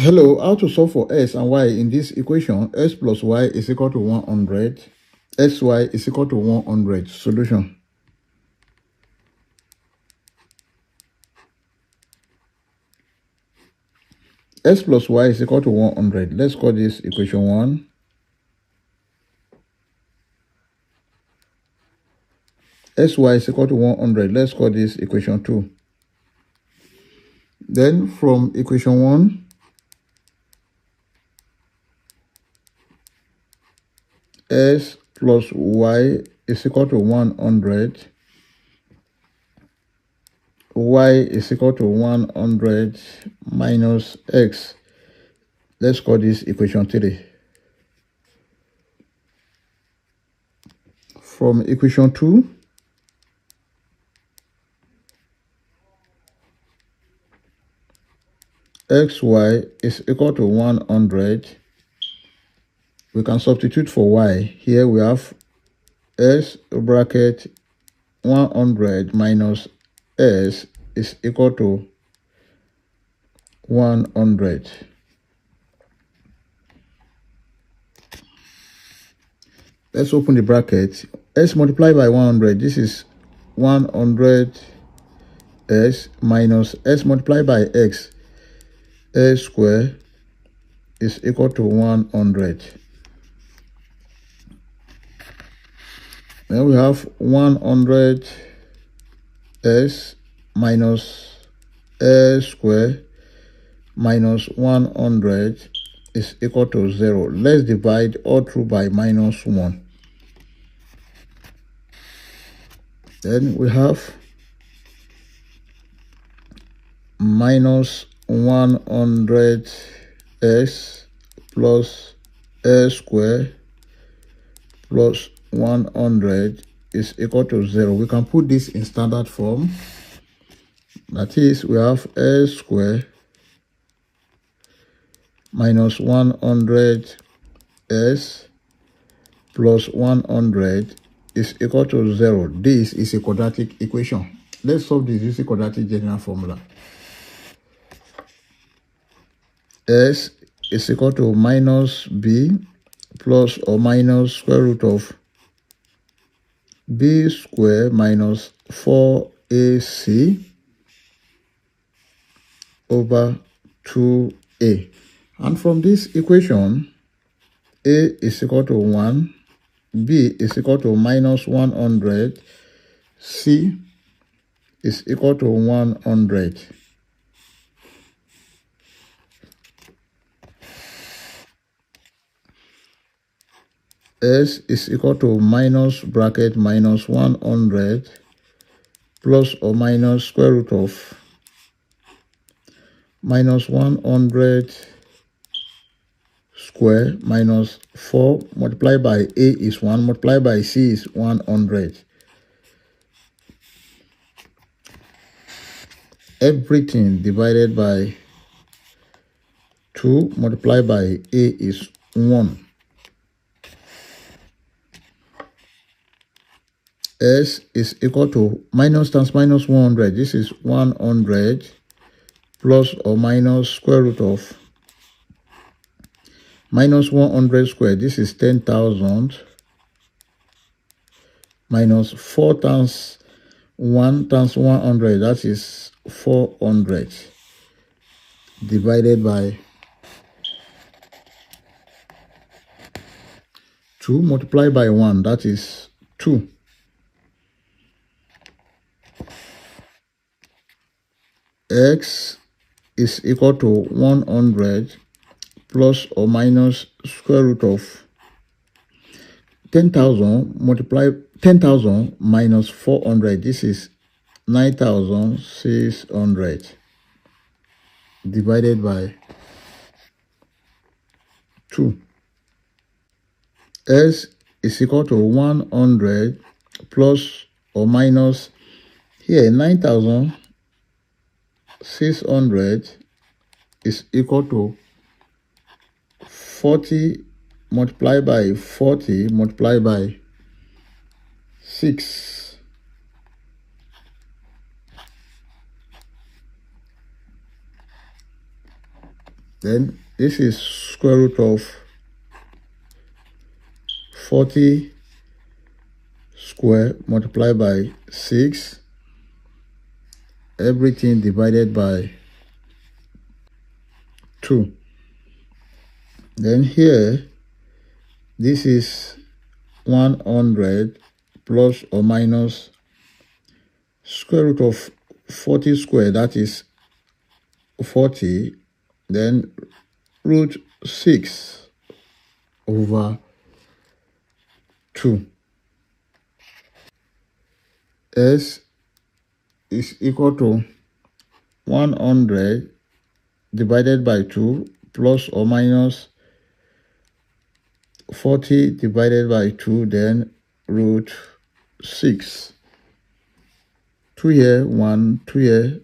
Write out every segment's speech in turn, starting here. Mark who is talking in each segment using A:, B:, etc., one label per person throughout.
A: Hello, how to solve for x and y in this equation? X plus y is equal to 100. Xy is equal to 100. Solution. X plus y is equal to 100. Let's call this equation 1. Xy is equal to 100. Let's call this equation 2. Then from equation 1, x plus y is equal to 100. Y is equal to 100 minus x. Let's call this equation 3. From equation 2, xy is equal to 100. We can substitute for y. Here we have s bracket 100 minus s is equal to 100. Let's open the bracket. S multiplied by 100. This is 100 s minus s multiplied by x. S square is equal to 100. Then we have 100 s minus s square minus 100 is equal to 0. Let's divide all through by minus 1. Then we have minus 100s plus s square plus 100 is equal to 0. We can put this in standard form. That is, we have s square minus 100s plus 100 is equal to 0. This is a quadratic equation. Let's solve this using quadratic general formula. S is equal to minus b plus or minus square root of b square minus 4ac over 2a. And from this equation, a is equal to 1, b is equal to minus 100, c is equal to 100. S is equal to minus bracket minus 100 plus or minus square root of minus 100 square minus 4 multiplied by a is 1 multiplied by c is 100. Everything divided by 2 multiplied by a is 1. S is equal to minus times minus 100. This is 100 plus or minus square root of minus 100 squared. This is 10,000 minus 4 times 1 times 100. That is 400 divided by 2 multiplied by 1. That is 2. X is equal to 100 plus or minus square root of 10,000 minus 400. This is 9,600 divided by 2. S is equal to 100 plus or minus here 9,600 is equal to 40 multiplied by 40 multiplied by 6. Then this is square root of 40 square multiplied by 6. Everything divided by 2. Then here, this is 100 plus or minus square root of 40 square, that is 40, then root 6 over 2. S is equal to 100 divided by 2 plus or minus 40 divided by 2, then root 6. 2 here, 1, 2 here,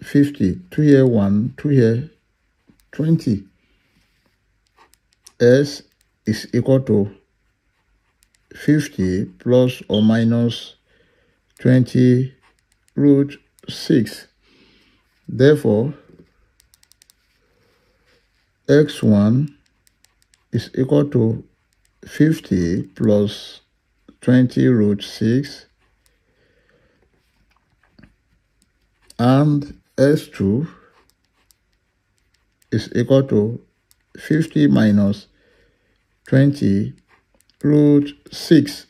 A: 50. 2 here, 1, 2 here, 20. S is equal to 50 plus or minus 20 root 6. Therefore, x1 is equal to 50 plus 20 root 6, and s2 is equal to 50 minus 20 root 6.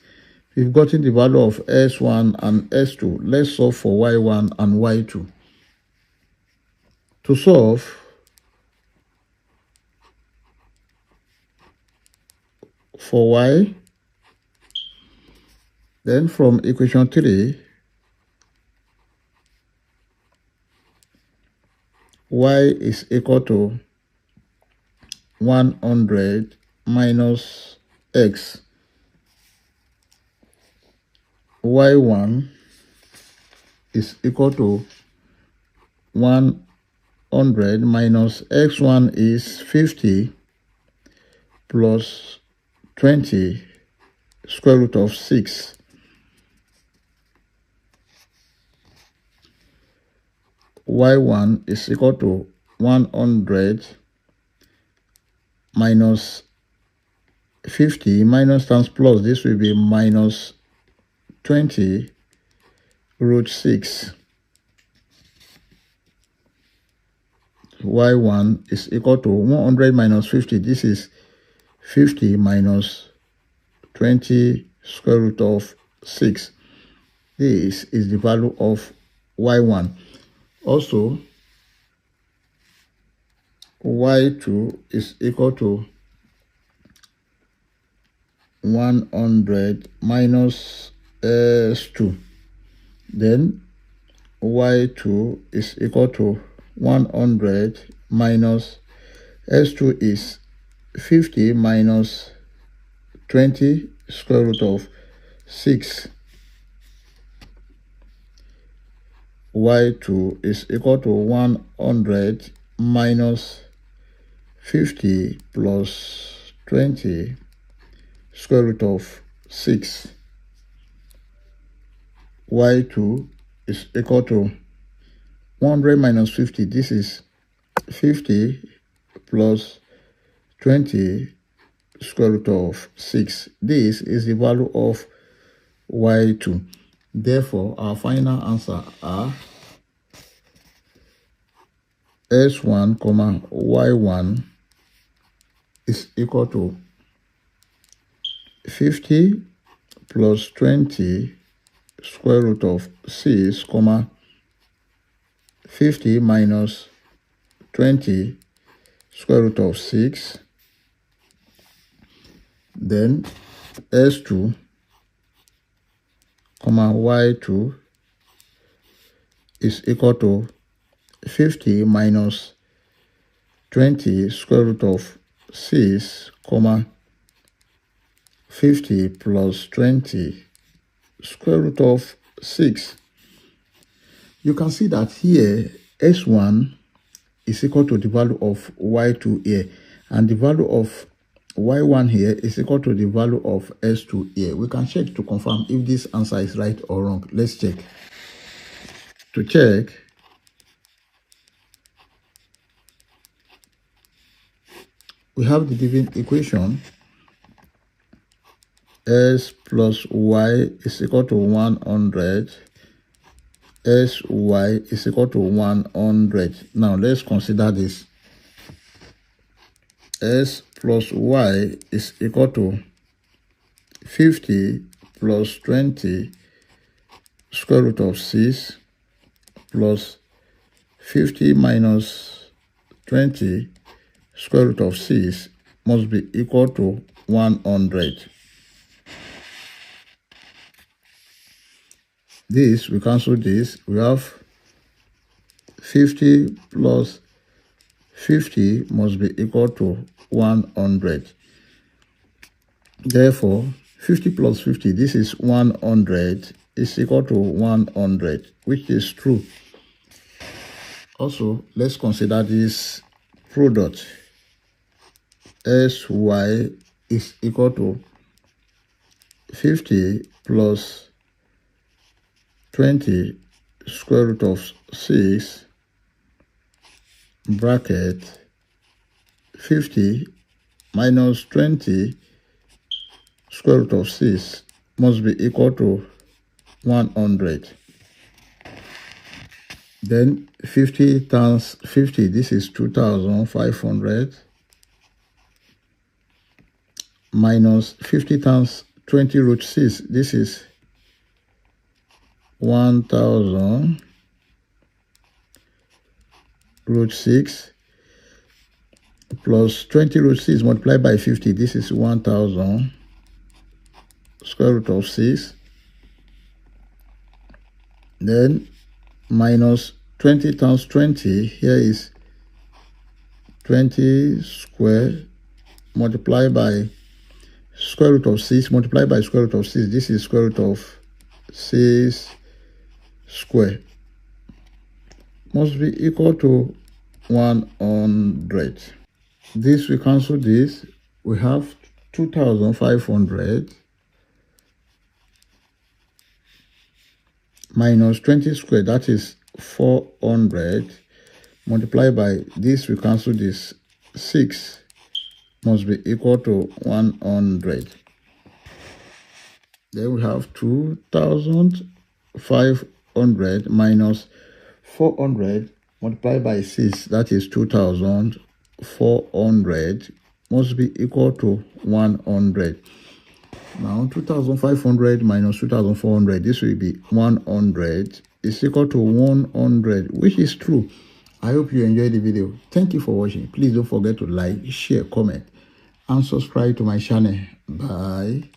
A: We've gotten the value of s1 and s2. Let's solve for y1 and y2. To solve for y, then from equation 3, y is equal to 100 minus x. Y1 is equal to 100 minus x1 is 50 plus 20 square root of 6. Y1 is equal to 100 minus 50, minus times plus, this will be minus 20 root 6. Y1 is equal to 100 minus 50. This is 50 minus 20 square root of 6. This is the value of y1. Also, y2 is equal to 100 minus s2. Then y2 is equal to 100 minus s2 is 50 minus 20 square root of 6. Y2 is equal to 100 minus 50 plus 20 square root of 6. Y2 is equal to 100 minus 50. This is 50 plus 20 square root of 6. This is the value of y2. Therefore, our final answer are s1, y1 is equal to 50 plus 20 square root of 6, 50 minus 20 square root of 6. Then s2, y2 is equal to 50 minus 20 square root of 6, 50 plus 20 square root of 6. You can see that here s1 is equal to the value of y2 here, and the value of y1 here is equal to the value of s2 here. We can check to confirm if this answer is right or wrong. Let's check. To check, we have the given equation. S plus y is equal to 100. Sy is equal to 100. Now let's consider this. S plus y is equal to 50 plus 20 square root of 6 plus 50 minus 20 square root of 6 must be equal to 100. This, we cancel this. We have 50 plus 50 must be equal to 100. Therefore, 50 plus 50, this is 100, is equal to 100, which is true. Also, let's consider this product. Sy is equal to 50 plus 20 square root of 6 bracket 50 minus 20 square root of 6 must be equal to 100. Then 50 times 50, this is 2,500, minus 50 times 20 root 6, this is 1,000 root 6, plus 20 root 6 multiplied by 50, this is 1,000 square root of 6. Then minus 20 times 20, here is 20 square multiplied by square root of 6 multiplied by square root of 6, this is square root of 6 square, must be equal to 100. This, we cancel this. We have 2,500 minus 20 square, that is 400, multiplied by this, we cancel this, 6 must be equal to 100. Then we have 2,500 minus 400 multiplied by 6, that is 2,400, must be equal to 100. Now 2,500 minus 2,400, this will be 100, is equal to 100, which is true. I hope you enjoyed the video. Thank you for watching. Please don't forget to like, share, comment, and subscribe to my channel. Bye.